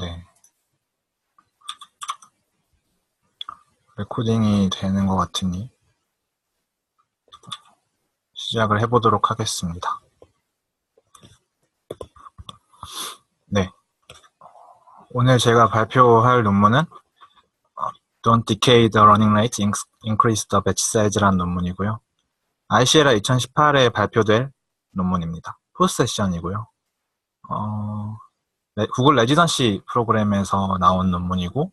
네. 레코딩이 되는 것 같으니 시작을 해보도록 하겠습니다. 네. 오늘 제가 발표할 논문은 Don't decay the running rate, increase the batch size라는 논문이고요. ICLR 2018에 발표될 논문입니다. 포스트 세션이고요. 구글 레지던시 프로그램에서 나온 논문이고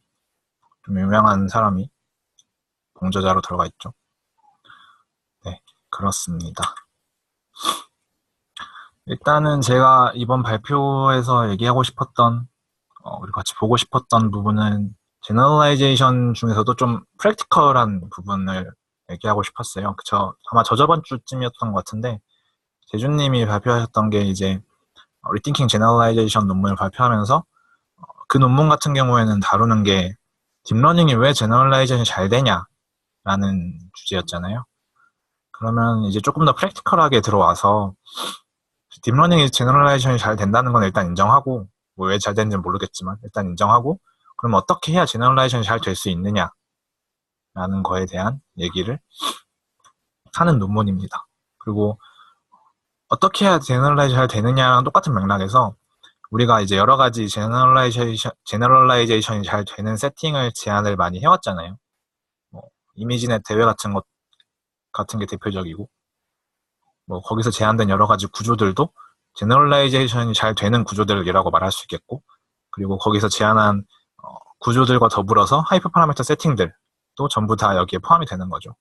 좀 유명한 사람이 공저자로 들어가 있죠. 네, 그렇습니다. 일단은 제가 이번 발표에서 얘기하고 싶었던 우리 같이 보고 싶었던 부분은 제너럴라이제이션 중에서도 좀 프랙티컬한 부분을 얘기하고 싶었어요. 아마 저번 주쯤이었던 것 같은데 재준님이 발표하셨던 게 이제 Rethinking Generalization 논문을 발표하면서 그 논문 같은 경우에는 다루는 게 딥러닝이 왜 제너럴라이제이션이 잘 되냐라는 주제였잖아요. 그러면 이제 조금 더 프랙티컬하게 들어와서 딥러닝이 제너럴라이제이션이 잘 된다는 건 일단 인정하고 뭐 왜 잘 되는지는 모르겠지만 일단 인정하고 그럼 어떻게 해야 제너럴라이제이션이 잘 될 수 있느냐라는 거에 대한 얘기를 하는 논문입니다. 그리고 어떻게 해야 제너럴라이제이션이 잘 되느냐랑 똑같은 맥락에서 우리가 이제 여러 가지 제너럴라이제이션이 잘 되는 세팅을 제안을 많이 해왔잖아요. 뭐 이미지넷 대회 같은 게 대표적이고 뭐 거기서 제안된 여러 가지 구조들도 제너럴라이제이션이 잘 되는 구조들이라고 말할 수 있겠고 그리고 거기서 제안한 구조들과 더불어서 하이퍼 파라미터 세팅들도 전부 다 여기에 포함이 되는 거죠.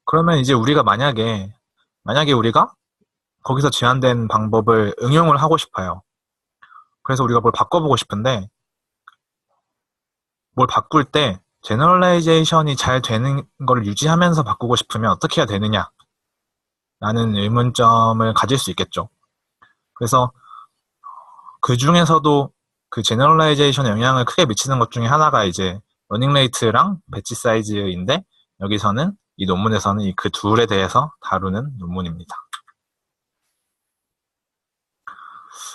그러면 이제 우리가 만약에 우리가 거기서 제안된 방법을 응용을 하고 싶어요. 그래서 우리가 뭘 바꿔보고 싶은데 뭘 바꿀 때 제너럴라이제이션이 잘 되는 걸 유지하면서 바꾸고 싶으면 어떻게 해야 되느냐 라는 의문점을 가질 수 있겠죠. 그래서 그 중에서도 그 제너럴라이제이션에 영향을 크게 미치는 것 중에 하나가 이제 러닝 레이트랑 배치 사이즈인데 여기서는 이 논문에서는 그 둘에 대해서 다루는 논문입니다.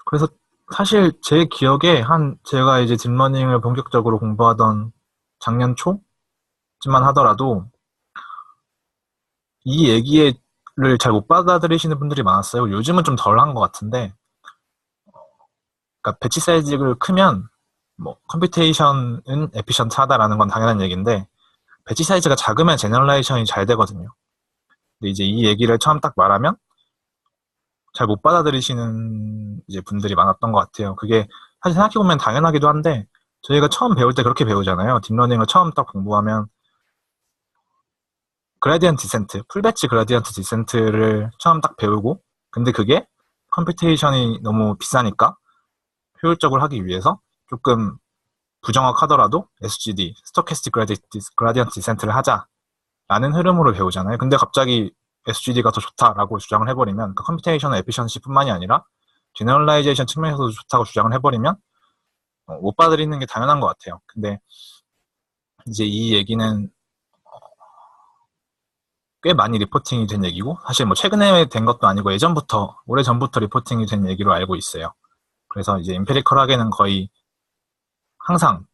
그래서 사실 제 기억에 제가 이제 딥러닝을 본격적으로 공부하던 작년 초쯤만 하더라도 이 얘기를 잘 못 받아들이시는 분들이 많았어요. 요즘은 좀 덜한 것 같은데 그러니까 배치 사이즈를 크면 뭐 컴퓨테이션은 에피션트하다라는 건 당연한 얘기인데 배치 사이즈가 작으면 제너럴라이제이션이 잘 되거든요. 근데 이제 이 얘기를 처음 딱 말하면 잘 못 받아들이시는 이제 분들이 많았던 것 같아요. 그게 사실 생각해보면 당연하기도 한데 저희가 처음 배울 때 그렇게 배우잖아요. 딥러닝을 처음 딱 공부하면 그라디언트 디센트, 풀배치 그라디언트 디센트를 처음 딱 배우고 근데 그게 컴퓨테이션이 너무 비싸니까 효율적으로 하기 위해서 조금 부정확하더라도 SGD, 스토캐스틱 그라디언트 디센트를 하자라는 흐름으로 배우잖아요. 근데 갑자기 SGD가 더 좋다라고 주장을 해버리면 컴퓨테이션 에피션시뿐만이 아니라 제너럴라이제이션 측면에서도 좋다고 주장을 해버리면 못 받아들이는 게 당연한 것 같아요. 근데 이제 이 얘기는 꽤 많이 리포팅이 된 얘기고 사실 뭐 최근에 된 것도 아니고 예전부터 오래전부터 리포팅이 된 얘기로 알고 있어요. 그래서 이제 임페리컬하게는 거의 항상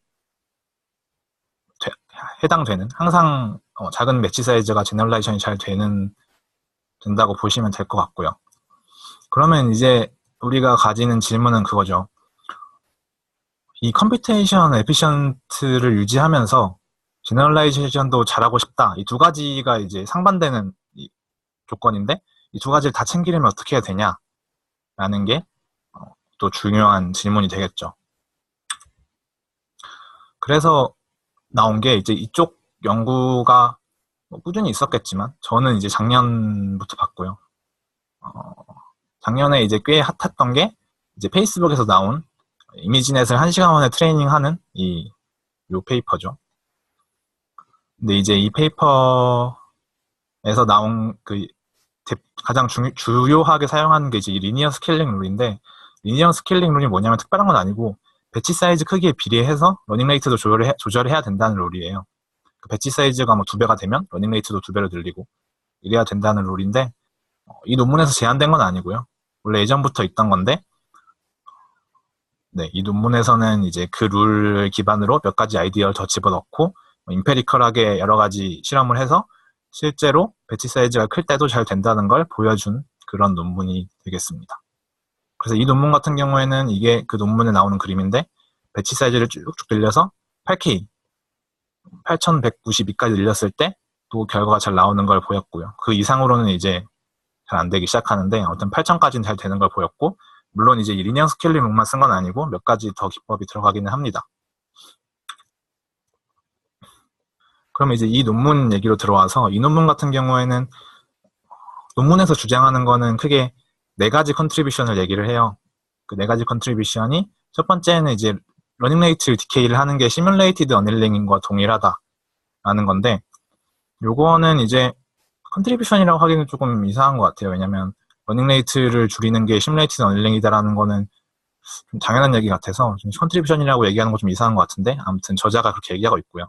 해당되는 항상 작은 매치 사이즈가 제너럴라이제이션이 잘 된다고 보시면 될 것 같고요. 그러면 이제 우리가 가지는 질문은 그거죠. 이 컴퓨테이션 에피션트를 유지하면서 제너럴라이제이션도 잘하고 싶다. 이 두 가지가 이제 상반되는 조건인데 이 두 가지를 다 챙기려면 어떻게 해야 되냐라는 게 또 중요한 질문이 되겠죠. 그래서 나온 게 이제 이쪽 연구가 꾸준히 있었겠지만 저는 이제 작년부터 봤고요. 작년에 이제 꽤 핫했던 게 이제 페이스북에서 나온 이미지넷을 1시간 만에 트레이닝하는 요 페이퍼죠. 근데 이제 이 페이퍼에서 나온 가장 주요하게 사용하는 게 이제 리니어 스케일링 룰인데 리니어 스케일링 룰이 뭐냐면 특별한 건 아니고 배치 사이즈 크기에 비례해서 러닝 레이트도 조절해야 된다는 룰이에요. 배치 사이즈가 뭐 2배가 되면 러닝 레이트도 2배로 늘리고 이래야 된다는 룰인데 이 논문에서 제한된 건 아니고요. 원래 예전부터 있던 건데 네, 이 논문에서는 이제 그 룰을 기반으로 몇 가지 아이디어를 더 집어넣고 임페리컬하게 여러 가지 실험을 해서 실제로 배치 사이즈가 클 때도 잘 된다는 걸 보여준 그런 논문이 되겠습니다. 그래서 이 논문 같은 경우에는 이게 그 논문에 나오는 그림인데 배치 사이즈를 쭉쭉 늘려서 8K, 8192까지 늘렸을 때 또 결과가 잘 나오는 걸 보였고요. 그 이상으로는 이제 잘 안 되기 시작하는데 아무튼 8000까지는 잘 되는 걸 보였고 물론 이제 이 리니어 스케일링 룰만 쓴 건 아니고 몇 가지 더 기법이 들어가기는 합니다. 그럼 이제 이 논문 얘기로 들어와서 이 논문 같은 경우에는 논문에서 주장하는 거는 크게 네 가지 컨트리뷰션을 얘기를 해요. 그 네 가지 컨트리뷰션이 첫 번째는 이제 러닝 레이트 디케이를 하는 게 시뮬레이티드 어닐링과 동일하다라는 건데 요거는 이제 컨트리뷰션이라고 하기는 조금 이상한 것 같아요. 왜냐면 러닝 레이트를 줄이는 게 시뮬레이티드 어닐링이다라는 거는 좀 당연한 얘기 같아서 컨트리뷰션이라고 얘기하는 거 좀 이상한 것 같은데 아무튼 저자가 그렇게 얘기하고 있고요.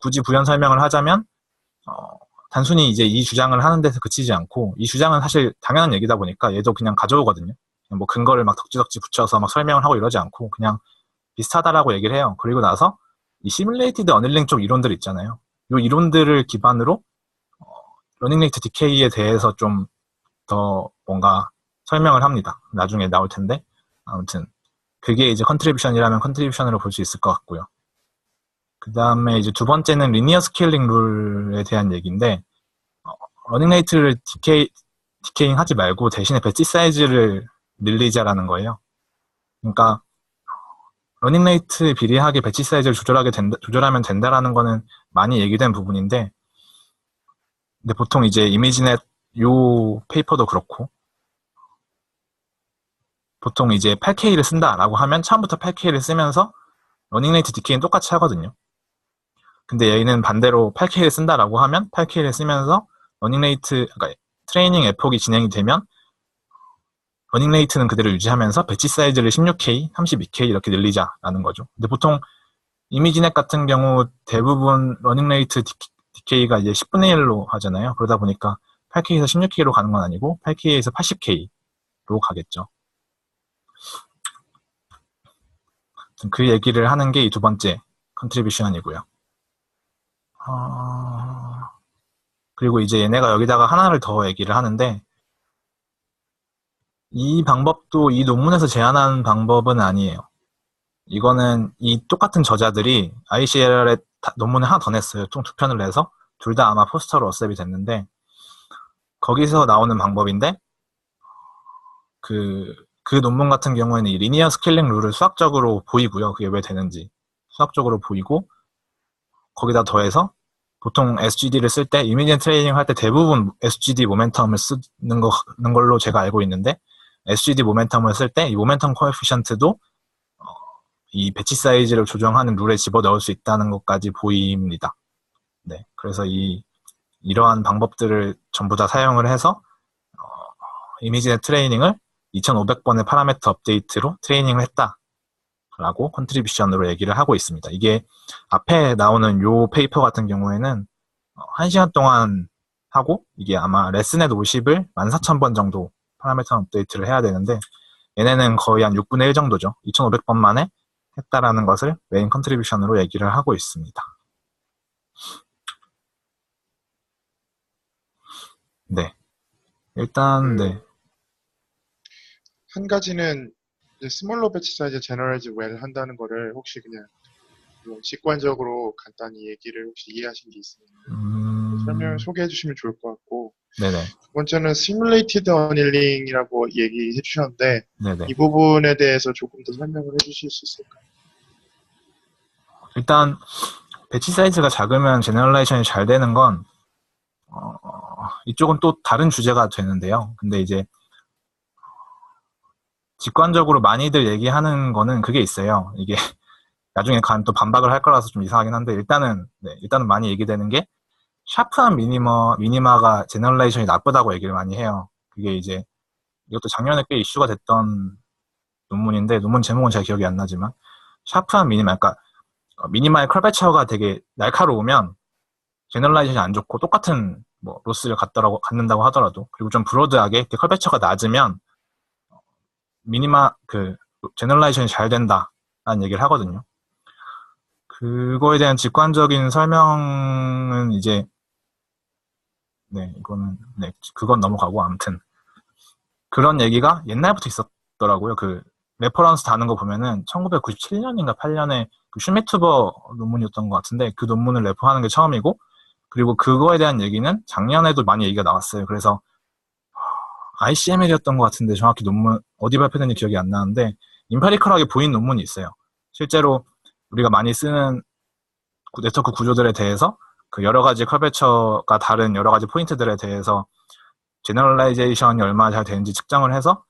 굳이 부연 설명을 하자면 단순히 이제 이 주장을 하는 데서 그치지 않고 이 주장은 사실 당연한 얘기다 보니까 얘도 그냥 가져오거든요. 뭐 근거를 막 덕지덕지 붙여서 막 설명을 하고 이러지 않고 그냥 비슷하다라고 얘기를 해요. 그리고 나서 이 시뮬레이티드 어닐링 쪽 이론들 있잖아요. 이 이론들을 기반으로 러닝 레이트 디케이에 대해서 좀 더 뭔가 설명을 합니다. 나중에 나올 텐데 아무튼 그게 이제 컨트리뷰션이라면 컨트리뷰션으로 볼 수 있을 것 같고요. 그 다음에 이제 두 번째는 리니어 스케일링 룰에 대한 얘기인데 러닝 레이트를 디케잉 하지 말고 대신에 배치 사이즈를 늘리자라는 거예요. 그러니까 러닝 레이트 비례하게 배치 사이즈를 조절하면 된다라는 거는 많이 얘기된 부분인데 근데 보통 이제 이미지넷 요 페이퍼도 그렇고 보통 이제 8K를 쓴다라고 하면 처음부터 8K를 쓰면서 러닝 레이트 디케이는 똑같이 하거든요. 근데 얘는 반대로 8K를 쓴다라고 하면 8K를 쓰면서 러닝 레이트, 그러니까 트레이닝 에폭이 진행이 되면 러닝 레이트는 그대로 유지하면서 배치 사이즈를 16K, 32K 이렇게 늘리자라는 거죠. 근데 보통 이미지넷 같은 경우 대부분 러닝 레이트 디케이가 이제 10분의 1로 하잖아요. 그러다 보니까 8K에서 16K로 가는 건 아니고 8K에서 80K로 가겠죠. 그 얘기를 하는 게 이 두 번째 컨트리뷰션이고요. 그리고 이제 얘네가 여기다가 하나를 더 얘기를 하는데 이 방법도 이 논문에서 제안한 방법은 아니에요. 이거는 이 똑같은 저자들이 ICLR에 논문을 하나 더 냈어요. 총 두 편을 내서 둘 다 아마 포스터로 어셉이 됐는데 거기서 나오는 방법인데 그 논문 같은 경우에는 이 리니어 스케일링 룰을 수학적으로 보이고요. 그게 왜 되는지 수학적으로 보이고 거기다 더해서 보통 SGD를 쓸 때 이미지 트레이닝 할 때 대부분 SGD 모멘텀을 쓰는 걸로 제가 알고 있는데 SGD 모멘텀을 쓸 때 이 모멘텀 코에피션트도 이 배치 사이즈를 조정하는 룰에 집어넣을 수 있다는 것까지 보입니다. 네, 그래서 이러한 방법들을 전부 다 사용을 해서 이미지넷 트레이닝을 2500번의 파라미터 업데이트로 트레이닝을 했다라고 컨트리뷰션으로 얘기를 하고 있습니다. 이게 앞에 나오는 요 페이퍼 같은 경우에는 1시간 동안 하고 이게 아마 레슨넷 50을 14,000번 정도 파라미터 업데이트를 해야 되는데 얘네는 거의 한 6분의 1 정도죠. 2500번 만에 했다라는 것을 메인 컨트리뷰션으로 얘기를 하고 있습니다. 네. 일단, 네. 한 가지는 스몰러 배치 사이즈 제너럴즈 웰 한다는 거를 혹시 그냥 직관적으로 간단히 얘기를 혹시 이해하신 게 있으면 설명을 소개해 주시면 좋을 것 같고 네네. 두 번째는 시뮬레이티드 어닐링이라고 얘기해 주셨는데 네네. 이 부분에 대해서 조금 더 설명을 해 주실 수 있을까요? 일단 배치 사이즈가 작으면 제너럴라이션이 잘 되는 건 이쪽은 또 다른 주제가 되는데요. 근데 이제 직관적으로 많이들 얘기하는 거는 그게 있어요. 이게 나중에 가면 또 반박을 할 거라서 좀 이상하긴 한데 일단은 많이 얘기되는 게 샤프한 미니마가 제너럴라이션이 나쁘다고 얘기를 많이 해요. 그게 이제 이것도 작년에 꽤 이슈가 됐던 논문인데 논문 제목은 잘 기억이 안 나지만 샤프한 미니마, 그러니까 미니마의 컬베처가 되게 날카로우면 제너럴라이션이 안 좋고 똑같은 뭐 로스를 갖는다고 하더라도 그리고 좀 브로드하게 컬베처가 낮으면 미니마 제너럴라이제이션이 잘 된다라는 얘기를 하거든요. 그거에 대한 직관적인 설명은 이제 이거는 그건 넘어가고 아무튼 그런 얘기가 옛날부터 있었더라고요. 그 레퍼런스 다는 거 보면은 1997년인가 8년에 그 슈미투버 논문이었던 것 같은데 그 논문을 레퍼하는 게 처음이고 그리고 그거에 대한 얘기는 작년에도 많이 얘기가 나왔어요. 그래서 ICML이었던 것 같은데 정확히 논문 어디 발표된지 기억이 안 나는데 임파리컬하게 보인 논문이 있어요. 실제로 우리가 많이 쓰는 네트워크 구조들에 대해서 그 여러 가지 커베처가 다른 여러 가지 포인트들에 대해서 제너럴라이제이션이 얼마나 잘 되는지 측정을 해서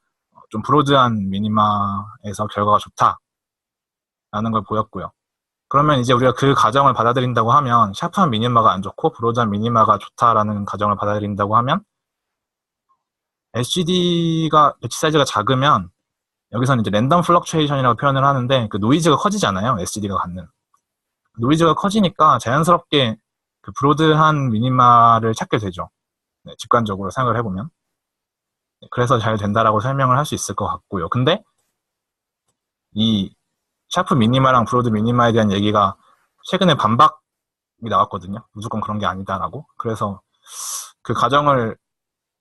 좀 브로드한 미니마에서 결과가 좋다라는 걸 보였고요. 그러면 이제 우리가 그 가정을 받아들인다고 하면 샤프한 미니마가 안 좋고 브로드한 미니마가 좋다라는 가정을 받아들인다고 하면 SGD가 배치 사이즈가 작으면 여기서는 이제 랜덤 플럭추에이션이라고 표현을 하는데 그 노이즈가 커지잖아요. SGD가 갖는 노이즈가 커지니까 자연스럽게 그 브로드한 미니마를 찾게 되죠. 직관적으로 생각을 해보면 그래서 잘 된다라고 설명을 할 수 있을 것 같고요. 근데 이 샤프 미니마랑 브로드 미니마에 대한 얘기가 최근에 반박이 나왔거든요. 무조건 그런 게 아니다라고. 그래서 그 가정을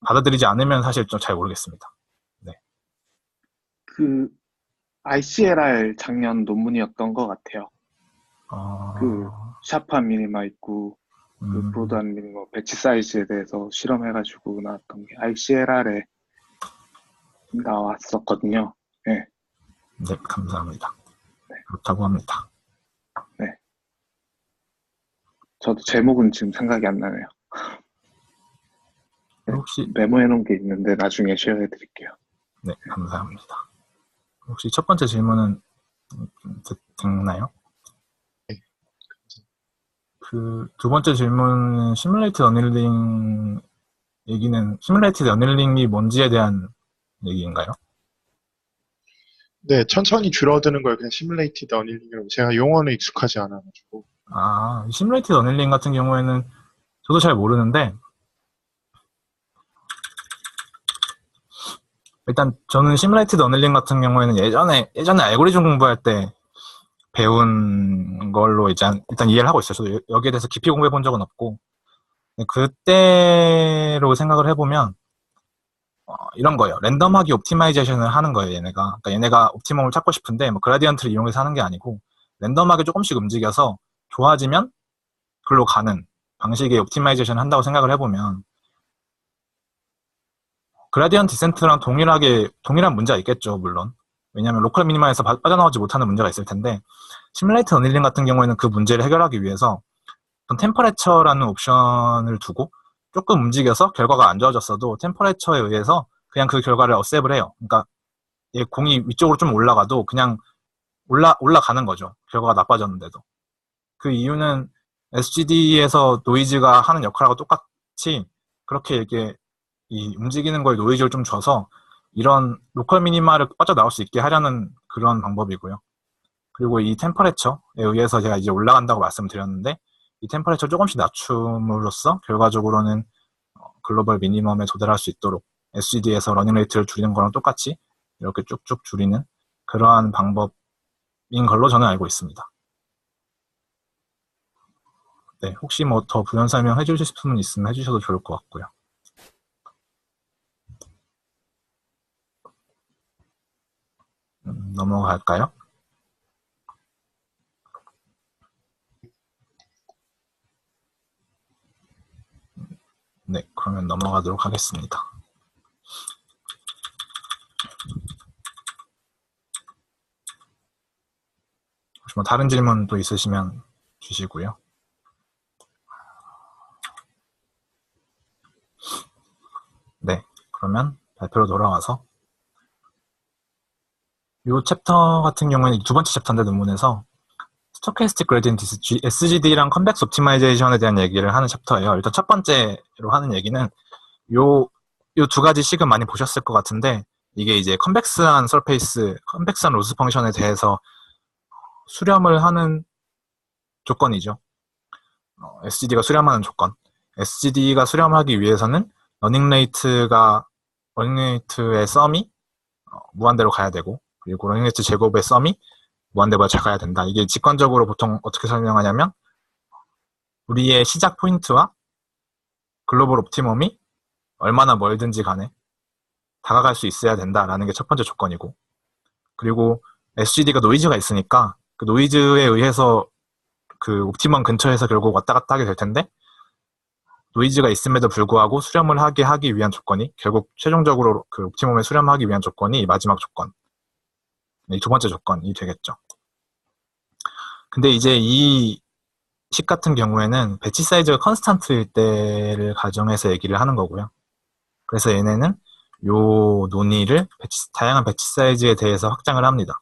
받아들이지 않으면 사실 좀 잘 모르겠습니다. 그 ICLR 작년 논문이었던 것 같아요. 그 샤프한 미니마 있고 그 브로드한 미니마 배치 사이즈에 대해서 실험해가지고 나왔던 게 ICLR에 나왔었거든요. 네, 감사합니다. 그렇다고 합니다. 네. 저도 제목은 지금 생각이 안 나네요. 혹시 메모해놓은 게 있는데 나중에 쉐어해드릴게요. 네, 감사합니다. 혹시 첫 번째 질문은 됐나요? 네. 그 두 번째 질문은 시뮬레이티드 어닐링 얘기는 시뮬레이티드 어닐링이 뭔지에 대한 얘기인가요? 네, 천천히 줄어드는 걸 그냥 시뮬레이티드 어닐링이라고 제가 용어는 익숙하지 않아가지고. 시뮬레이티드 어닐링 같은 경우에는 저도 잘 모르는데 일단 저는 시뮬레이티드 어닐링 같은 경우에는 예전에 알고리즘 공부할 때 배운 걸로 이제 일단 이해를 하고 있어요. 저도 여기에 대해서 깊이 공부해 본 적은 없고 그때로 생각을 해보면 이런 거예요. 랜덤하게 옵티마이제이션을 하는 거예요, 얘네가. 그러니까 얘네가 옵티멈을 찾고 싶은데 뭐 그라디언트를 이용해서 하는 게 아니고 랜덤하게 조금씩 움직여서 좋아지면 글로 가는 방식의 옵티마이제이션을 한다고 생각을 해보면 그라디언트 디센트랑 동일한 문제가 있겠죠, 물론. 왜냐하면 로컬 미니마에서 빠져나오지 못하는 문제가 있을 텐데 시뮬레이트 어닐링 같은 경우에는 그 문제를 해결하기 위해서 템퍼레처라는 옵션을 두고 조금 움직여서 결과가 안 좋아졌어도 템퍼레처에 의해서 그냥 그 결과를 어셉을 해요. 그러니까 얘 공이 위쪽으로 좀 올라가도 그냥 올라가는 거죠. 결과가 나빠졌는데도. 그 이유는 SGD에서 노이즈가 하는 역할하고 똑같이 그렇게 이게 이 움직이는 거에 노이즈를 좀 줘서 이런 로컬 미니마를 빠져나올 수 있게 하려는 그런 방법이고요. 그리고 이 템퍼레처에 의해서 제가 이제 올라간다고 말씀드렸는데 이 템퍼레처 조금씩 낮춤으로써 결과적으로는 글로벌 미니멈에 도달할 수 있도록 SGD에서 러닝 레이트를 줄이는 거랑 똑같이 이렇게 쭉쭉 줄이는 그러한 방법인 걸로 저는 알고 있습니다. 네, 혹시 뭐 더 부연 설명해 주실 분 있으면 해주셔도 좋을 것 같고요. 넘어갈까요? 네, 그러면 넘어가도록 하겠습니다. 혹시 뭐 다른 질문 또 있으시면 주시고요. 네, 그러면 발표로 돌아와서 이 챕터 같은 경우에는 두 번째 챕터인데 논문에서 스토캐스틱 그레디언트 SGD랑 컨벡스 옵티마이제이션에 대한 얘기를 하는 챕터예요. 일단 첫 번째로 하는 얘기는 요 두 가지 식은 많이 보셨을 것 같은데 이게 이제 컨벡스한 서페이스, 컨벡스한 로스 펑션에 대해서 수렴을 하는 조건이죠. SGD가 수렴하는 조건. SGD가 수렴하기 위해서는 러닝 레이트의 썸이 무한대로 가야 되고 그리고 러닝레이트 제곱의 썸이 무한대보다 작아야 된다. 이게 직관적으로 보통 어떻게 설명하냐면 우리의 시작 포인트와 글로벌 옵티멈이 얼마나 멀든지 간에 다가갈 수 있어야 된다라는 게 첫 번째 조건이고, 그리고 SGD가 노이즈가 있으니까 그 노이즈에 의해서 그 옵티멈 근처에서 결국 왔다 갔다 하게 될 텐데, 노이즈가 있음에도 불구하고 수렴을 하기 위한 조건이, 결국 최종적으로 그 옵티멈에 수렴하기 위한 조건이 이 마지막 조건, 이 두 번째 조건이 되겠죠. 근데 이제 이 식 같은 경우에는 배치 사이즈가 컨스탄트일 때를 가정해서 얘기를 하는 거고요. 그래서 얘네는 요 논의를 다양한 배치 사이즈에 대해서 확장을 합니다.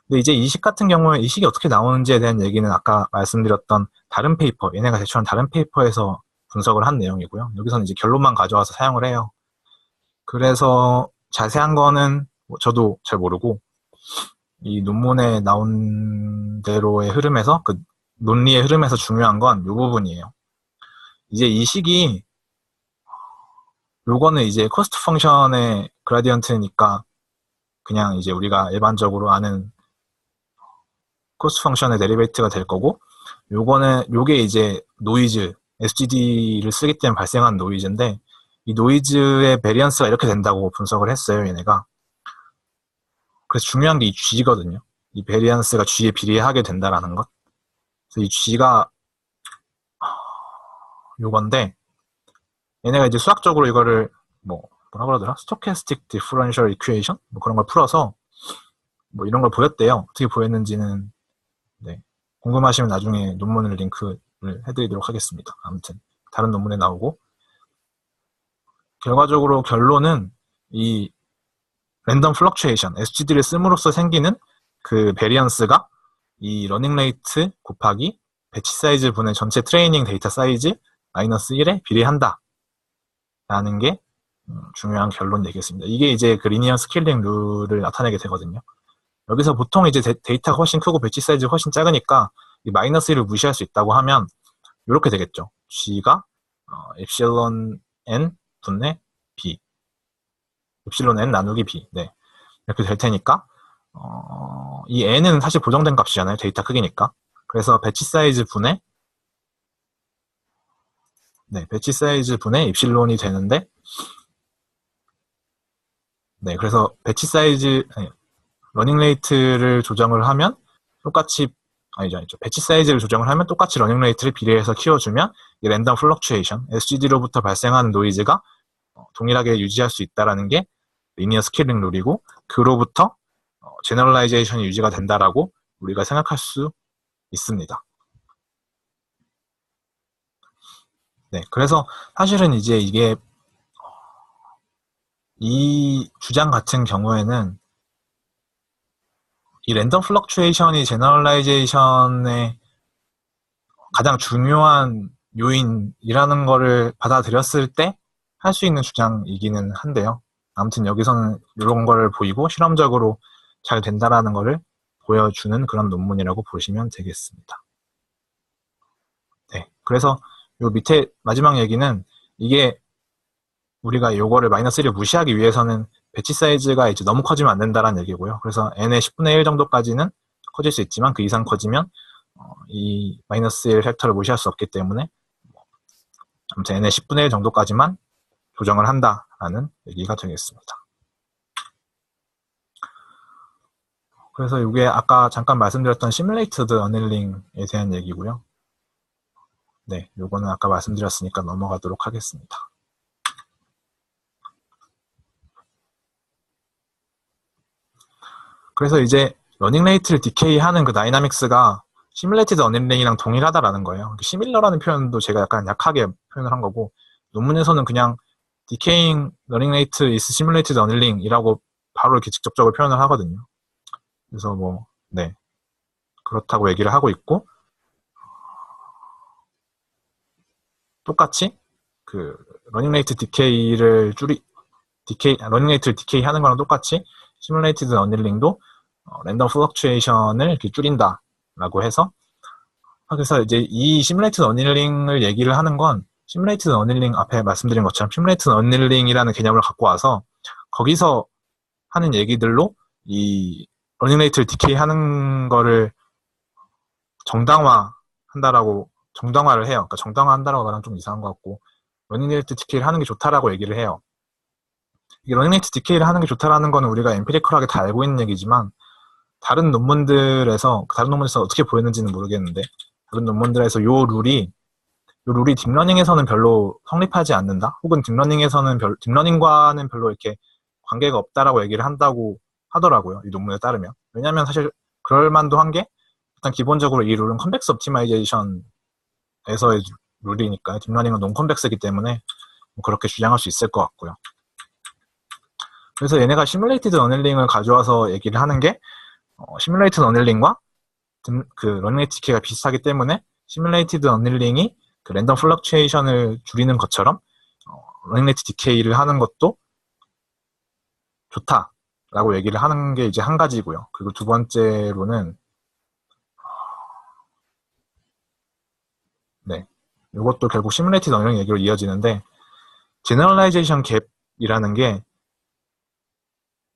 근데 이제 이 식 같은 경우에 이 식이 어떻게 나오는지에 대한 얘기는 아까 말씀드렸던 다른 페이퍼, 얘네가 제출한 다른 페이퍼에서 분석을 한 내용이고요. 여기서는 이제 결론만 가져와서 사용을 해요. 그래서 자세한 거는 저도 잘 모르고, 이 논문에 나온 대로의 흐름에서, 그 논리의 흐름에서 중요한 건 이 부분이에요. 이제 이 식이, 요거는 이제 코스트 펑션의 그라디언트니까 그냥 이제 우리가 일반적으로 아는 코스트 펑션의 데리베이트가 될 거고, 요게 이제 노이즈, SGD를 쓰기 때문에 발생한 노이즈인데, 이 노이즈의 베리언스가 이렇게 된다고 분석을 했어요, 얘네가. 그래서 중요한 게 이 G거든요. 이 베리언스가 G에 비례하게 된다라는 것. 그래서 이 G가 요건데, 얘네가 이제 수학적으로 이거를 뭐라 그러더라? 스토캐스틱 디퍼런셜 이퀘이션? 뭐 그런 걸 풀어서 뭐 이런 걸 보였대요. 어떻게 보였는지는 궁금하시면 나중에 논문을 링크를 해드리도록 하겠습니다. 아무튼 다른 논문에 나오고, 결과적으로 결론은 이 랜덤 플럭추에이션, SGD를 씀으로써 생기는 그 베리언스가 이 러닝 레이트 곱하기 배치 사이즈 분의 전체 트레이닝 데이터 사이즈 마이너스 1에 비례한다 라는 게 중요한 결론 얘기였습니다. 이게 이제 그 리니어 스케일링 룰을 나타내게 되거든요. 여기서 보통 이제 데이터가 훨씬 크고 배치 사이즈가 훨씬 작으니까 이 마이너스 1을 무시할 수 있다고 하면 이렇게 되겠죠. G가 엡실론 n 분의 b, 엡실론 n 나누기 b, 이렇게 될 테니까 이 n은 사실 고정된 값이잖아요. 데이터 크기니까. 그래서 배치 사이즈 분의 입실론이 되는데, 그래서 배치 사이즈, 러닝 레이트를 조정을 하면 똑같이, 아니죠. 배치 사이즈를 조정을 하면 똑같이 러닝 레이트를 비례해서 키워주면 이 랜덤 플럭추에이션, SGD로부터 발생하는 노이즈가 동일하게 유지할 수 있다는 게 리니어 스케일링 룰이고, 그로부터 제너럴라이제이션이 유지가 된다라고 우리가 생각할 수 있습니다. 그래서 사실은 이제 이게 이 주장 같은 경우에는 이 랜덤 플럭추에이션이 제너럴라이제이션의 가장 중요한 요인이라는 거를 받아들였을 때 할 수 있는 주장이기는 한데요. 아무튼 여기서는 이런 거를 보이고 실험적으로 잘 된다라는 거를 보여주는 그런 논문이라고 보시면 되겠습니다. 그래서 요 밑에 마지막 얘기는, 이게 우리가 요거를 마이너스 1을 무시하기 위해서는 배치 사이즈가 이제 너무 커지면 안 된다라는 얘기고요. 그래서 n의 10분의 1 정도까지는 커질 수 있지만 그 이상 커지면 이 마이너스 1 팩터를 무시할 수 없기 때문에 아무튼 n의 10분의 1 정도까지만 조정을 한다라는 얘기가 되겠습니다. 그래서 이게 아까 잠깐 말씀드렸던 시뮬레이티드 어닐링에 대한 얘기고요. 요거는 아까 말씀드렸으니까 넘어가도록 하겠습니다. 그래서 이제 러닝 레이트를 디케이 하는 그 다이나믹스가 시뮬레이티드 어닐링이랑 동일하다라는 거예요. 시밀러라는 표현도 제가 약간 약하게 표현을 한 거고, 논문에서는 그냥 decaying running rate is simulated annealing 이라고 바로 이렇게 직접적으로 표현을 하거든요. 그래서 그렇다고 얘기를 하고 있고, 똑같이 그 러닝 레이트 디케이를 러닝 레이트를 디케이 하는 거랑 똑같이 시뮬레이티드 어닐링도 랜덤 플럭추에이션을 이렇게 줄인다라고 해서, 그래서 이제 이 시뮬레이티드 어닐링을 얘기를 하는 건, 시뮬레이티드 어닐링 앞에 말씀드린 것처럼 시뮬레이티드 어닐링이라는 개념을 갖고 와서 거기서 하는 얘기들로 이 러닝 레이트를 디케이 하는 거를 정당화를 해요. 그러니까 정당화한다라고 말하면 좀 이상한 것 같고, 러닝 레이트 디케이를 하는 게 좋다라고 얘기를 해요. 이게 러닝 레이트 디케이를 하는 게 좋다라는 거는 우리가 엠피리컬하게 다 알고 있는 얘기지만, 다른 논문들에서 어떻게 보였는지는 모르겠는데, 다른 논문들에서 요 룰이 딥러닝에서는 별로 성립하지 않는다? 혹은 딥러닝과는 별로 이렇게 관계가 없다라고 얘기를 한다고 하더라고요. 이 논문에 따르면. 왜냐면 사실 그럴 만도 한 게, 일단 기본적으로 이 룰은 컨벡스 옵티마이제이션에서의 룰이니까, 딥러닝은 논컨벡스이기 때문에 뭐 그렇게 주장할 수 있을 것 같고요. 그래서 얘네가 시뮬레이티드 어닐링을 가져와서 얘기를 하는 게, 시뮬레이티드 어닐링과 그 러닝 레이트 디케이가 비슷하기 때문에 시뮬레이티드 어닐링이 그 랜덤 플럭추에이션을 줄이는 것처럼 러닝 레이트 디케이를 하는 것도 좋다라고 얘기를 하는 게 이제 한 가지고요. 그리고 두 번째로는 이것도 결국 시뮬레이티드 어닐링 얘기로 이어지는데, 제너럴라이제이션 갭이라는 게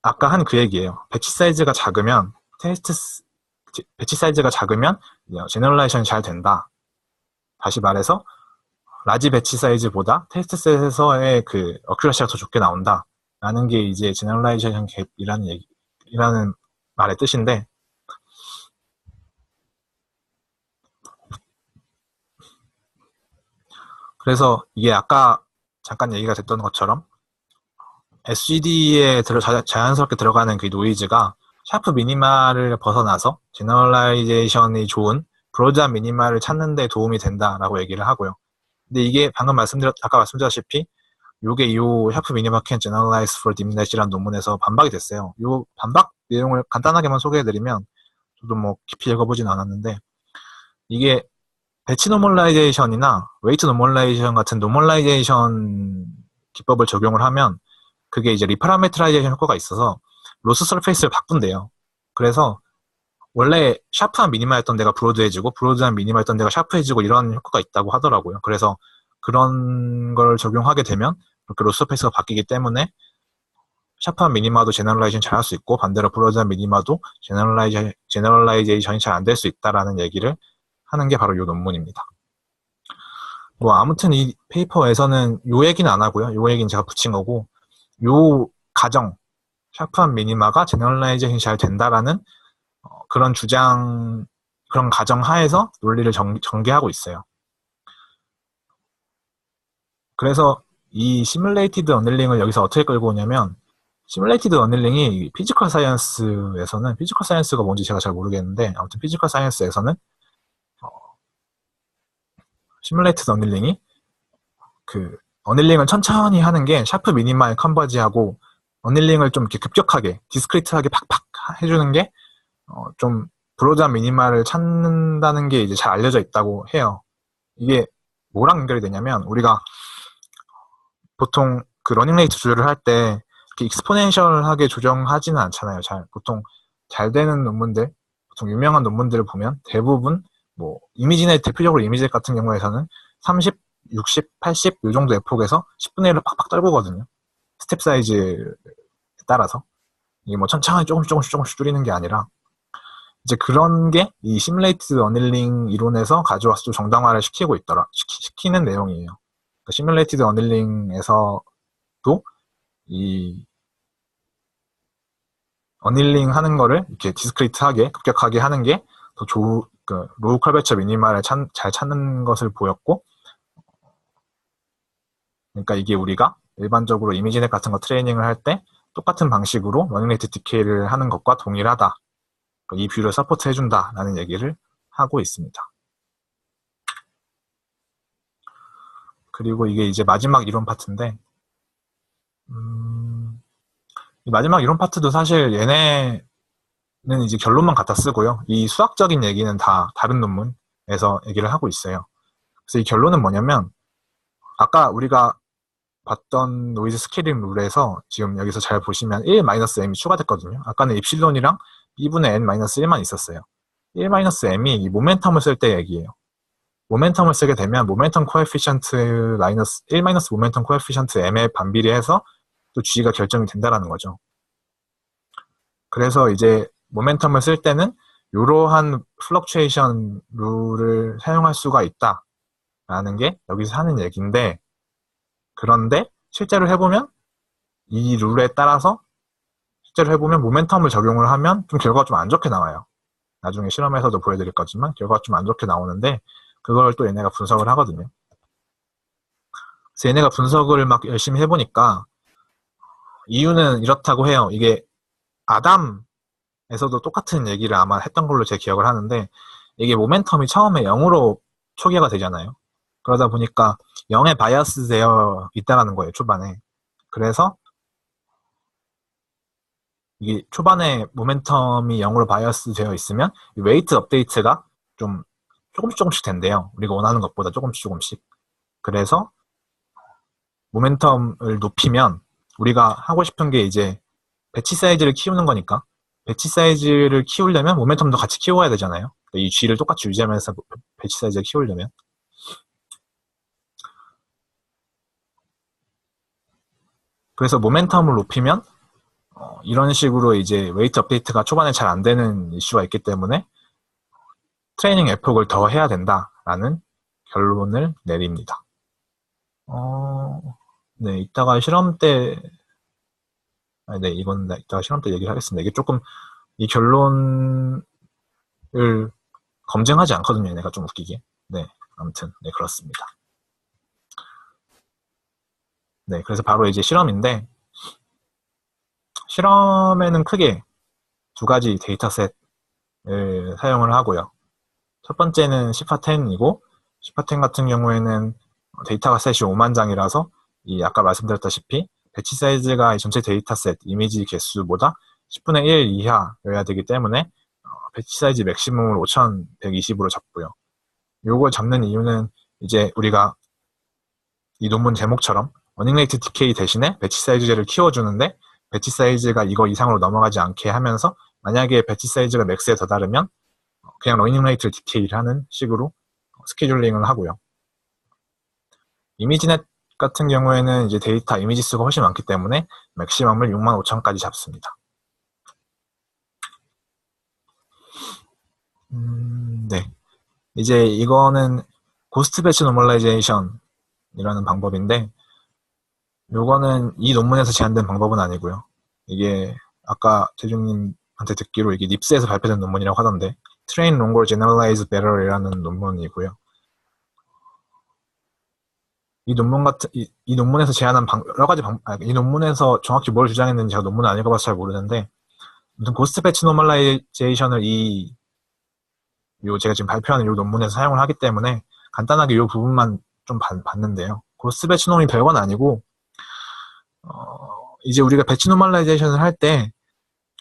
아까 한 그 얘기예요. 배치 사이즈가 작으면 제너럴라이제이션이 잘 된다. 다시 말해서 라지 배치 사이즈보다 테스트셋에서의 그 어큐러시가 더 좋게 나온다 라는 게 이제 제너럴라이제이션 갭이라는 말의 뜻인데, 그래서 이게 아까 잠깐 얘기가 됐던 것처럼 SGD에 자연스럽게 들어가는 그 노이즈가 샤프 미니마를 벗어나서 제너럴라이제이션이 좋은 브로드한 미니마를 찾는 데 도움이 된다라고 얘기를 하고요. 근데 이게 아까 말씀드렸다시피 요게 요 샤프 미니마 can generalize for 딥넷이라는 논문에서 반박이 됐어요. 요 반박 내용을 간단하게만 소개해드리면, 저도 뭐 깊이 읽어보진 않았는데, 이게 배치 노멀라이제이션이나 웨이트 노멀라이제이션 같은 노멀라이제이션 기법을 적용을 하면 그게 이제 리파라메트라이제이션 효과가 있어서 로스 서페이스를 바꾼대요. 그래서 원래 샤프한 미니마였던 데가 브로드해지고 브로드한 미니마였던 데가 샤프해지고 이런 효과가 있다고 하더라고요. 그래서 그런 걸 적용하게 되면 그렇게 로스 서페이스가 바뀌기 때문에 샤프한 미니마도 제너럴라이제이션 잘 할 수 있고, 반대로 브로드한 미니마도 제너럴라이제이션이 잘 안 될 수 있다라는 얘기를 하는 게 바로 이 논문입니다. 뭐 아무튼 이 페이퍼에서는 요 얘기는 안 하고요. 요 얘기는 제가 붙인 거고, 요 가정, 샤프한 미니마가 제너럴라이제이션이 잘 된다라는 그런 가정 하에서 논리를 전개하고 있어요. 그래서 이 시뮬레이티드 어닐링을 여기서 어떻게 끌고 오냐면, 시뮬레이티드 어닐링이 피지컬 사이언스가 뭔지 제가 잘 모르겠는데, 아무튼 피지컬 사이언스에서는 시뮬레이티드 어닐링이 그 어닐링을 천천히 하는 게 샤프 미니마에 컨버지하고, 어닐링을 좀 이렇게 급격하게 디스크리트하게 팍팍 해주는 게 좀 브로드한 미니마를 찾는다는 게 이제 잘 알려져 있다고 해요. 이게 뭐랑 연결이 되냐면, 우리가 보통 그 러닝 레이트 조절을 할 때 익스포넨셜하게 조정하지는 않잖아요. 보통 잘 되는 논문들, 보통 유명한 논문들을 보면 대부분 뭐 대표적으로 이미지넷 같은 경우에서는 30, 60, 80 이 정도 에폭에서 10분의 1을 팍팍 떨구거든요. 스텝 사이즈에 따라서. 이게 뭐 천천히 조금씩 줄이는 게 아니라, 이제 그런 게 이 시뮬레이티드 어닐링 이론에서 가져와서 좀 정당화를 시키는 내용이에요. 그러니까 시뮬레이티드 어닐링에서도 이 어닐링 하는 거를 이렇게 디스크리트하게, 급격하게 하는 게 더 로우 컬베처 미니마를 잘 찾는 것을 보였고, 그러니까 이게 우리가 일반적으로 이미지넷 같은 거 트레이닝을 할 때 똑같은 방식으로 러닝 레이트 디케이를 하는 것과 동일하다. 이 뷰를 서포트 해준다라는 얘기를 하고 있습니다. 그리고 이게 이제 마지막 이론 파트인데, 이 마지막 이론 파트도 사실 얘네는 이제 결론만 갖다 쓰고요. 이 수학적인 얘기는 다 다른 논문에서 얘기를 하고 있어요. 그래서 이 결론은 뭐냐면, 아까 우리가 봤던 노이즈 스케일링 룰에서 지금 여기서 잘 보시면 1-m이 추가됐거든요. 아까는 입실론이랑 2분의 n-1만 있었어요. 1-m이 이 모멘텀을 쓸 때 얘기예요. 모멘텀을 쓰게 되면 모멘텀 코에피션트 1 모멘텀 코에피션트 m에 반비례해서 또 g가 결정이 된다라는 거죠. 그래서 이제 모멘텀을 쓸 때는 이러한 플럭추에이션 룰을 사용할 수가 있다라는 게 여기서 하는 얘기인데, 그런데 실제로 해보면 이 룰에 따라서 실제로 해보면 모멘텀을 적용을 하면 좀 결과가 좀 안 좋게 나와요. 나중에 실험에서도 보여드릴 거지만 결과가 좀 안 좋게 나오는데, 그걸 또 얘네가 분석을 하거든요. 그래서 얘네가 분석을 막 열심히 해보니까 이유는 이렇다고 해요. 이게 아담에서도 똑같은 얘기를 아마 했던 걸로 제 기억을 하는데, 이게 모멘텀이 처음에 0으로 초기화가 되잖아요. 그러다 보니까 0에 바이어스 되어 있다는 거예요, 초반에. 그래서 이게 초반에 모멘텀이 0으로 바이어스 되어 있으면 웨이트 업데이트가 좀 조금씩 된대요. 우리가 원하는 것보다 조금씩. 그래서 모멘텀을 높이면 우리가 하고 싶은 게 이제 배치 사이즈를 키우는 거니까, 배치 사이즈를 키우려면 모멘텀도 같이 키워야 되잖아요. 이 G를 똑같이 유지하면서 배치 사이즈를 키우려면. 그래서 모멘텀을 높이면 이런 식으로 이제 웨이트 업데이트가 초반에 잘 안 되는 이슈가 있기 때문에 트레이닝 에폭을 더 해야 된다라는 결론을 내립니다. 네, 이따가 실험 때, 네, 이건 이따가 실험 때 얘기를 하겠습니다. 이게 조금 이 결론을 검증하지 않거든요, 얘네가 좀 웃기게. 네, 아무튼 네, 그렇습니다. 네, 그래서 바로 이제 실험인데, 실험에는 크게 두 가지 데이터셋을 사용을 하고요. 첫 번째는 시파10이고, 시파10 같은 경우에는 데이터가 셋이 5만 장이라서 이 아까 말씀드렸다시피 배치 사이즈가 전체 데이터셋 이미지 개수보다 10분의 1 이하여야 되기 때문에 배치 사이즈 맥시멈을 5120으로 잡고요. 요걸 잡는 이유는 이제 우리가 이 논문 제목처럼 러닝레이트 디케이 대신에 배치 사이즈를 키워주는데, 배치 사이즈가 이거 이상으로 넘어가지 않게 하면서 만약에 배치 사이즈가 맥스에 도달하면 그냥 러닝레이트 디케이를 하는 식으로 스케줄링을 하고요. 이미지넷 같은 경우에는 이제 데이터 이미지 수가 훨씬 많기 때문에 맥시멈을 65,000까지 잡습니다. 네. 이제 이거는 고스트 배치 노멀라이제이션이라는 방법인데, 요거는 이 논문에서 제안된 방법은 아니고요. 이게 아까 재중님한테 듣기로 이게 닙스에서 발표된 논문이라고 하던데, Train Longer Generalize Better이라는 논문이고요. 이 논문에서 제안한 여러 가지 이 논문에서 정확히 뭘 주장했는지 제가 논문을 안 읽어봐서 잘 모르는데, 아무튼 고스트 배치 노멀라이제이션을 제가 지금 발표하는 이 논문에서 사용을 하기 때문에 간단하게 이 부분만 좀 봤는데요. 고스트 배치 놈이 별건 아니고, 이제 우리가 배치 노멀라이제이션을 할 때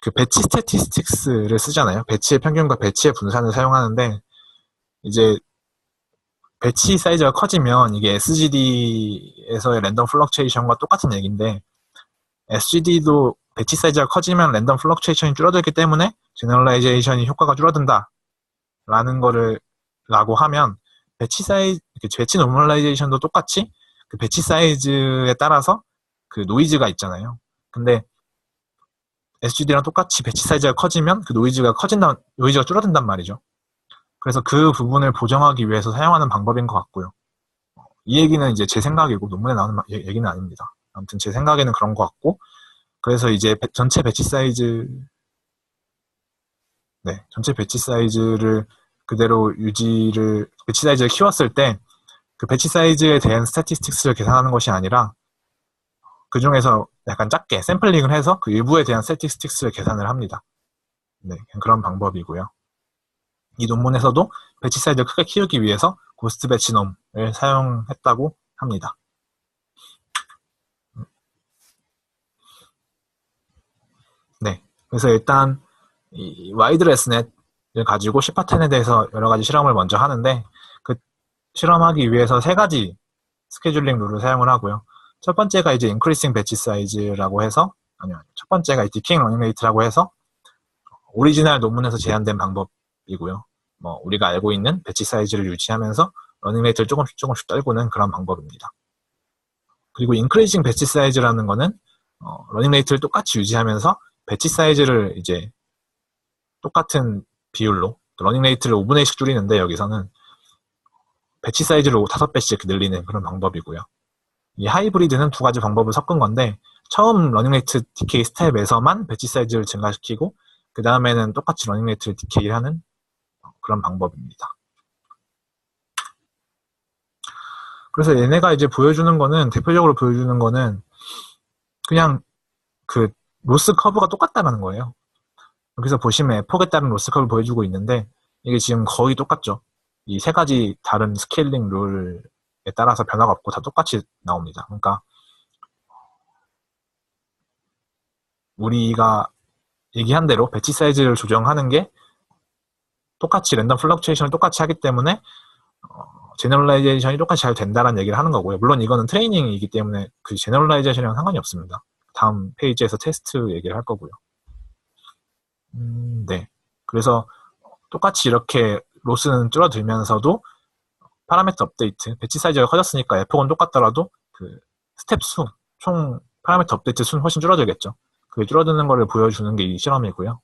그 배치 스태티스틱스를 쓰잖아요. 배치의 평균과 배치의 분산을 사용하는데, 이제 배치 사이즈가 커지면 이게 SGD에서의 랜덤 플럭추에이션과 똑같은 얘기인데, SGD도 배치 사이즈가 커지면 랜덤 플럭추에이션이 줄어들기 때문에 제너럴라이제이션이 효과가 줄어든다 라고 하면, 배치 노멀라이제이션도 똑같이 그 배치 사이즈에 따라서 그 노이즈가 있잖아요. 근데 SGD랑 똑같이 배치 사이즈가 커지면 그 노이즈가 줄어든단 말이죠. 그래서 그 부분을 보정하기 위해서 사용하는 방법인 것 같고요. 이 얘기는 이제 제 생각이고 논문에 나오는 얘기는 아닙니다. 아무튼 제 생각에는 그런 것 같고, 그래서 이제 전체 배치 사이즈를 그대로 배치 사이즈를 키웠을 때 그 배치 사이즈에 대한 스태티스틱스를 계산하는 것이 아니라 그 중에서 약간 작게 샘플링을 해서 그 일부에 대한 스태티스틱스를 계산을 합니다. 네, 그런 방법이고요. 이 논문에서도 배치 사이즈를 크게 키우기 위해서 고스트 배치 놈을 사용했다고 합니다. 네, 그래서 일단 이 와이드레스넷을 가지고 시파10에 대해서 여러 가지 실험을 먼저 하는데, 그 실험하기 위해서 세 가지 스케줄링 룰을 사용을 하고요. 첫 번째가 이제 increasing batch size라고 해서, 첫 번째가 decaying running rate라고 해서 오리지널 논문에서 제안된 방법이고요. 우리가 알고 있는 배치 사이즈를 유지하면서 러닝 레이트를 조금씩 떨구는 그런 방법입니다. 그리고 increasing batch size라는 거는 러닝 레이트를 똑같이 유지하면서 배치 사이즈를 이제 똑같은 비율로 러닝 레이트를 5분의 1씩 줄이는데 여기서는 배치 사이즈를 5배씩 늘리는 그런 방법이고요. 이 하이브리드는 두 가지 방법을 섞은 건데 처음 러닝 레이트 디케이 스텝에서만 배치 사이즈를 증가시키고 그 다음에는 똑같이 러닝 레이트를 디케이를 하는 그런 방법입니다. 그래서 얘네가 이제 보여주는 거는 대표적으로 보여주는 거는 그냥 그 로스 커브가 똑같다는 거예요. 여기서 보시면 폭에 따른 로스 커브를 보여주고 있는데 이게 지금 거의 똑같죠. 이 세 가지 다른 스케일링 룰에 따라서 변화가 없고 다 똑같이 나옵니다. 그러니까 우리가 얘기한 대로 배치 사이즈를 조정하는 게 똑같이 랜덤 플럭추에이션을 똑같이 하기 때문에 제너럴라이제이션이 똑같이 잘 된다는 얘기를 하는 거고요. 물론 이거는 트레이닝이기 때문에 그 제너럴라이제이션이랑 상관이 없습니다. 다음 페이지에서 테스트 얘기를 할 거고요. 네. 그래서 똑같이 이렇게 로스는 줄어들면서도 파라미터 업데이트, 배치 사이즈가 커졌으니까 F는 똑같더라도 그 스텝 수, 총 파라미터 업데이트 수는 훨씬 줄어들겠죠. 그 줄어드는 거를 보여주는 게 이 실험이고요.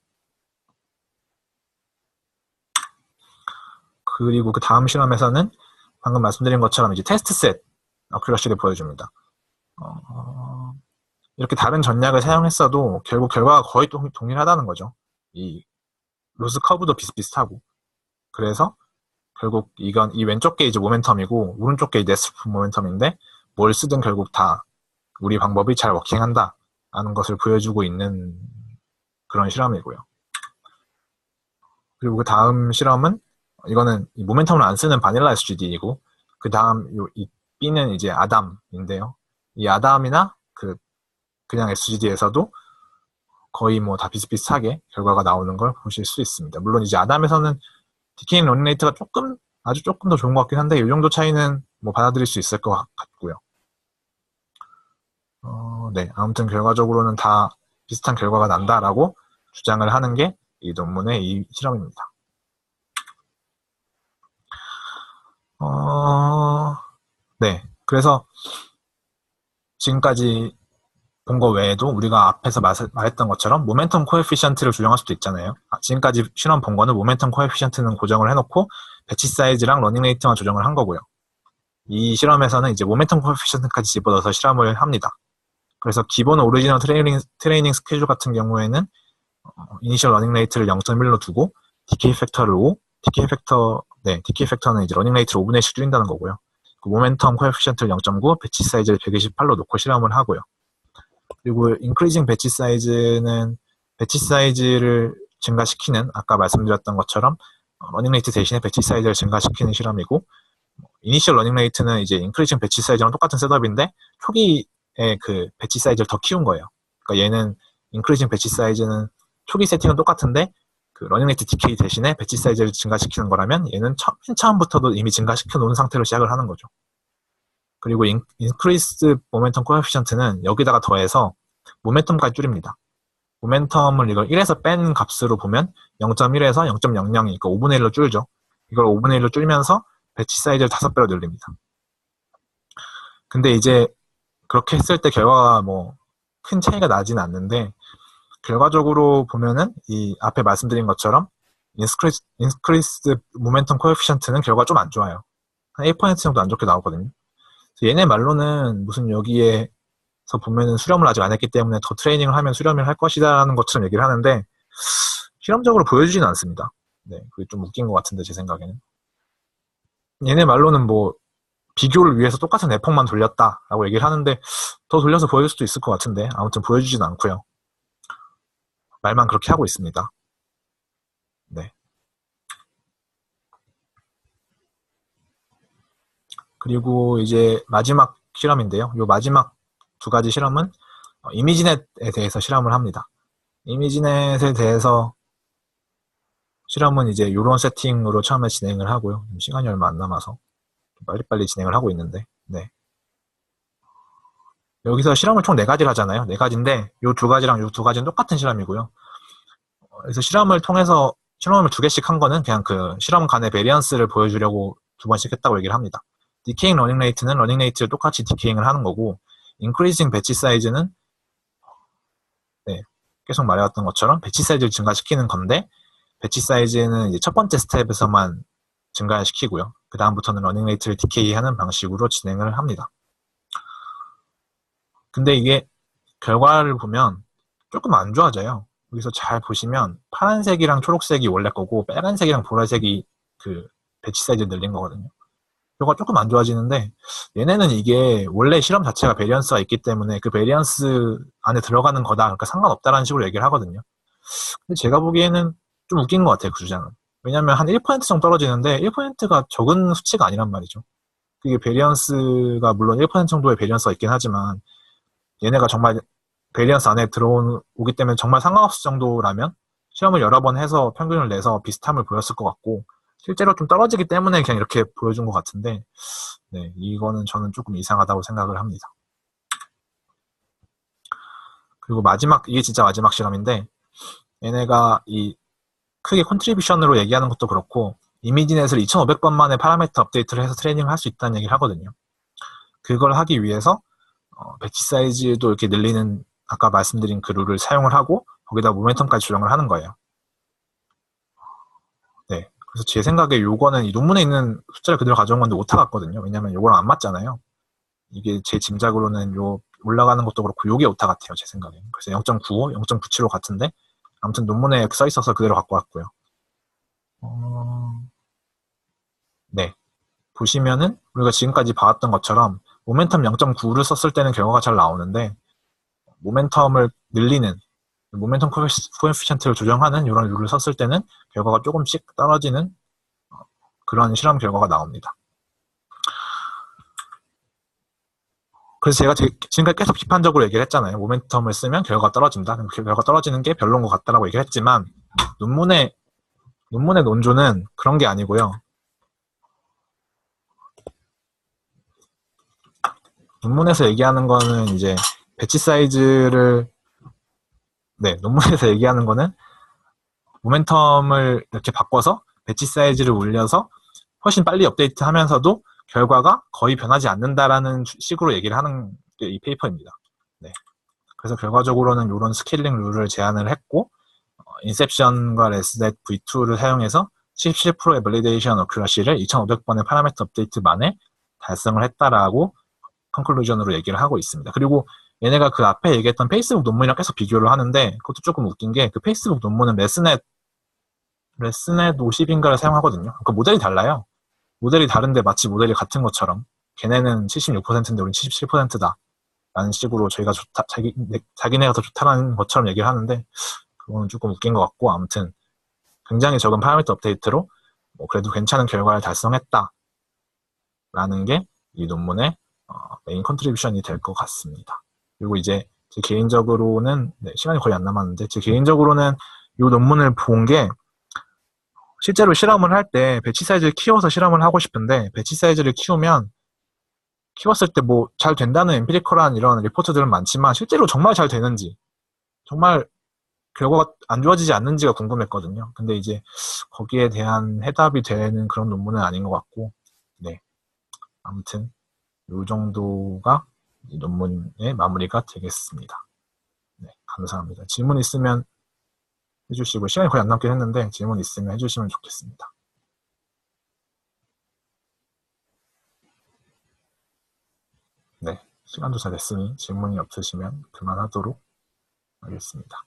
그리고 그 다음 실험에서는 방금 말씀드린 것처럼 이제 테스트셋 어큐러시를 보여줍니다. 이렇게 다른 전략을 사용했어도 결국 결과가 거의 동일하다는 거죠. 이 로스 커브도 비슷비슷하고. 그래서 결국 이건 이 왼쪽 게 이제 모멘텀이고 오른쪽 게 네스프 모멘텀인데 뭘 쓰든 결국 다 우리 방법이 잘 워킹한다 라는 것을 보여주고 있는 그런 실험이고요. 그리고 그 다음 실험은 이거는 이 모멘텀을 안 쓰는 바닐라 SGD이고 그 다음 이 B는 이제 아담인데요. 이 아담이나 그냥 SGD에서도 거의 뭐 다 비슷비슷하게 결과가 나오는 걸 보실 수 있습니다. 물론 이제 아담에서는 디케잉 러닝 레이트가 아주 조금 더 좋은 것 같긴 한데 이 정도 차이는 뭐 받아들일 수 있을 것 같고요. 네, 아무튼 결과적으로는 다 비슷한 결과가 난다라고 주장을 하는 게 이 논문의 이 실험입니다. 네, 그래서 지금까지 본 거 외에도 우리가 앞에서 말했던 것처럼 모멘텀 코에피션트를 조정할 수도 있잖아요. 지금까지 실험 본 거는 모멘텀 코에피션트는 고정을 해놓고 배치 사이즈랑 러닝 레이트만 조정을 한 거고요. 이 실험에서는 이제 모멘텀 코에피션트까지 집어넣어서 실험을 합니다. 그래서 기본 오리지널 트레이닝 스케줄 같은 경우에는 이니셜 러닝 레이트를 0.1로 두고 디케이 팩터를 5, 디케이 팩터는 이제 러닝 레이트를 5분의 1씩 줄인다는 거고요. 그 모멘텀 코에피션트를 0.9, 배치 사이즈를 128로 놓고 실험을 하고요. 그리고 인크리징 배치 사이즈는 배치 사이즈를 증가시키는 아까 말씀드렸던 것처럼 러닝 레이트 대신에 배치 사이즈를 증가시키는 실험이고 이니셜 러닝 레이트는 이제 인크리징 배치 사이즈랑 똑같은 셋업인데 초기에 그 배치 사이즈를 더 키운 거예요. 그러니까 얘는 인크리징 배치 사이즈는 초기 세팅은 똑같은데 그 러닝 레이트 디케이 대신에 배치 사이즈를 증가시키는 거라면 얘는 맨 처음부터도 이미 증가시켜 놓은 상태로 시작을 하는 거죠. 그리고 인크리스 모멘텀 코에피션트는 여기다가 더해서 모멘텀까지 줄입니다. 모멘텀을 이걸 1에서 뺀 값으로 보면 0.1에서 0.00, 그러니까 5분의 1로 줄죠. 이걸 5분의 1로 줄면서 배치 사이즈를 5배로 늘립니다. 근데 이제 그렇게 했을 때 결과가 뭐 큰 차이가 나지는 않는데 결과적으로 보면은 이 앞에 말씀드린 것처럼 인크리스 모멘텀 코에피션트는 결과가 좀 안 좋아요. 한 1% 정도 안 좋게 나오거든요. 얘네 말로는 무슨 여기에서 보면은 수렴을 아직 안 했기 때문에 더 트레이닝을 하면 수렴을 할 것이다라는 것처럼 얘기를 하는데 실험적으로 보여주지는 않습니다. 네, 그게 좀 웃긴 것 같은데 제 생각에는. 얘네 말로는 뭐 비교를 위해서 똑같은 에폭만 돌렸다라고 얘기를 하는데 더 돌려서 보여줄 수도 있을 것 같은데 아무튼 보여주지는 않고요. 말만 그렇게 하고 있습니다. 네. 그리고 이제 마지막 실험인데요. 이 마지막 두 가지 실험은 이미지넷에 대해서 실험을 합니다. 이미지넷에 대해서 실험은 이제 이런 세팅으로 처음에 진행을 하고요. 시간이 얼마 안 남아서 빨리빨리 진행을 하고 있는데, 네. 여기서 실험을 총 4가지를 하잖아요. 4가지인데 이 2가지랑 이 2가지는 똑같은 실험이고요. 그래서 실험을 통해서 실험을 2개씩 한 거는 그냥 그 실험 간의 베리언스를 보여주려고 2번씩 했다고 얘기를 합니다. 디케잉 러닝 레이트는 러닝 레이트를 똑같이 디케잉을 하는 거고 인크리징 배치 사이즈는 계속 말해왔던 것처럼 배치 사이즈를 증가시키는 건데, 배치 사이즈는 이제 첫 번째 스텝에서만 증가시키고요. 그 다음부터는 러닝 레이트를 디케이하는 방식으로 진행을 합니다. 근데 이게 결과를 보면 조금 안 좋아져요. 여기서 잘 보시면 파란색이랑 초록색이 원래 거고 빨간색이랑 보라색이 그 배치 사이즈 늘린 거거든요. 결과가 조금 안 좋아지는데, 얘네는 이게 원래 실험 자체가 베리언스가 있기 때문에 그 베리언스 안에 들어가는 거다, 그러니까 상관없다라는 식으로 얘기를 하거든요. 근데 제가 보기에는 좀 웃긴 것 같아요, 그 주장은. 왜냐면 한 1% 정도 떨어지는데 1%가 적은 수치가 아니란 말이죠. 그게 베리언스가 물론 1% 정도의 베리언스가 있긴 하지만 얘네가 정말 베리언스 안에 들어오기 때문에 정말 상관없을 정도라면 시험을 여러 번 해서 평균을 내서 비슷함을 보였을 것 같고, 실제로 좀 떨어지기 때문에 그냥 이렇게 보여준 것 같은데, 네, 이거는 저는 조금 이상하다고 생각을 합니다. 그리고 이게 진짜 마지막 실험인데, 얘네가 이 크게 컨트리뷰션으로 얘기하는 것도 그렇고, 이미지넷을 2500번 만에 파라미터 업데이트를 해서 트레이닝을 할 수 있다는 얘기를 하거든요. 그걸 하기 위해서 배치 사이즈도 이렇게 늘리는 아까 말씀드린 그 룰을 사용을 하고 거기다 모멘텀까지 조정을 하는 거예요. 네, 그래서 제 생각에 요거는 이 논문에 있는 숫자를 그대로 가져온 건데 오타 같거든요. 왜냐면 요거랑 안 맞잖아요. 이게 제 짐작으로는 요 올라가는 것도 그렇고 요게 오타 같아요, 제 생각에. 그래서 0.95, 0.975 같은데 아무튼 논문에 써 있어서 그대로 갖고 왔고요. 네, 보시면은 우리가 지금까지 봐왔던 것처럼 모멘텀 0.9를 썼을 때는 결과가 잘 나오는데, 모멘텀을 늘리는 모멘텀 코에피션트를 조정하는 이런 룰을 썼을 때는 결과가 조금씩 떨어지는 그런 실험 결과가 나옵니다. 그래서 제가 지금까지 계속 비판적으로 얘기를 했잖아요. 모멘텀을 쓰면 결과가 떨어진다. 결과가 떨어지는 게 별로인 것 같다라고 얘기를 했지만, 논문의 논조는 그런 게 아니고요. 논문에서 얘기하는 거는 이제 배치 사이즈를, 네, 논문에서 얘기하는 거는 모멘텀을 이렇게 바꿔서 배치 사이즈를 올려서 훨씬 빨리 업데이트 하면서도 결과가 거의 변하지 않는다라는 식으로 얘기를 하는 게 이 페이퍼입니다. 네. 그래서 결과적으로는 이런 스케일링 룰을 제안을 했고, 인셉션과 레스댓 V2를 사용해서 77%의 밸리데이션 어큐러시를 2500번의 파라미터 업데이트 만에 달성을 했다라고 컨클루전으로 얘기를 하고 있습니다. 그리고 얘네가 그 앞에 얘기했던 페이스북 논문이랑 계속 비교를 하는데, 그것도 조금 웃긴 게 그 페이스북 논문은 레스넷 50인가를 사용하거든요. 그 모델이 달라요. 모델이 다른데 마치 모델이 같은 것처럼 걔네는 76%인데 우리는 77%다 라는 식으로 저희가 좋다, 자기네가 더 좋다라는 것처럼 얘기를 하는데, 그거는 조금 웃긴 것 같고, 아무튼 굉장히 적은 파라미터 업데이트로 그래도 괜찮은 결과를 달성했다 라는 게 이 논문의 메인 컨트리뷰션이 될 것 같습니다. 그리고 이제 제 개인적으로는, 네, 시간이 거의 안 남았는데, 제 개인적으로는 이 논문을 본 게 실제로 실험을 할 때 배치 사이즈를 키워서 실험을 하고 싶은데, 배치 사이즈를 키웠을 때 뭐 잘 된다는 엠피리컬한 이런 리포트들은 많지만 실제로 정말 잘 되는지, 정말 결과가 안 좋아지지 않는지가 궁금했거든요. 근데 이제 거기에 대한 해답이 되는 그런 논문은 아닌 것 같고, 네, 아무튼 이 정도가 이 논문의 마무리가 되겠습니다. 네, 감사합니다. 질문 있으면 해주시고, 시간이 거의 안 남긴 했는데 질문 있으면 해주시면 좋겠습니다. 네, 시간도 다 됐으니 질문이 없으시면 그만하도록 하겠습니다.